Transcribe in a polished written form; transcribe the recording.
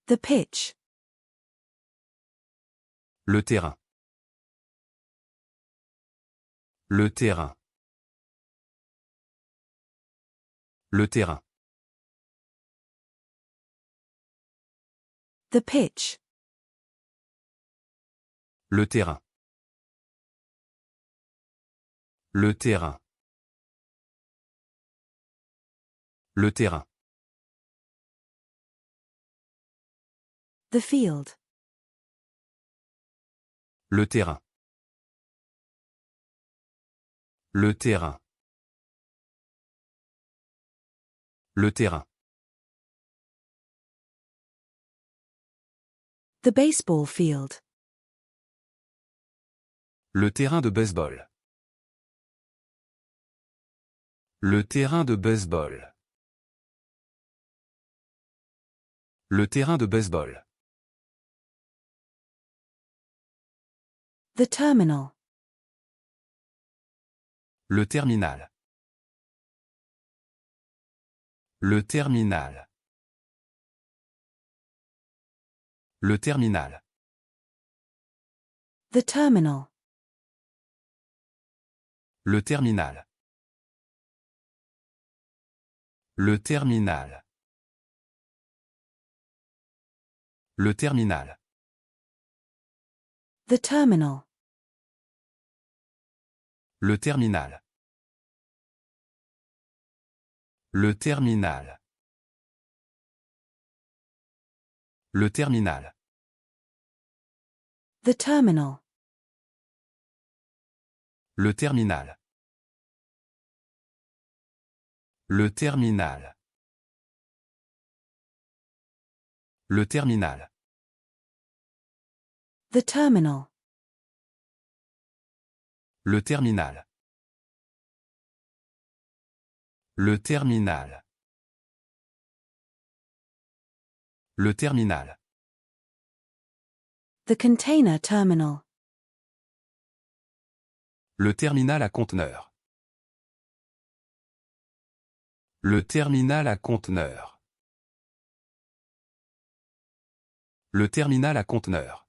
The pitch. Le terrain. Le terrain. Le terrain. The pitch. Le terrain. Le terrain. Le terrain. The field. Le terrain. Le terrain. Le terrain. The baseball field. Le terrain de baseball. Le terrain de baseball. Le terrain de baseball. The terminal. Le terminal. Le terminal. Le terminal. The terminal. Le terminal. Le terminal. Le terminal. The terminal. Le terminal. Le terminal. Le terminal. The terminal. Le terminal. Le terminal. Le terminal. The terminal. Le terminal. Le terminal. Le terminal. The container terminal. Le terminal à conteneurs. Le terminal à conteneurs. Le terminal à conteneurs.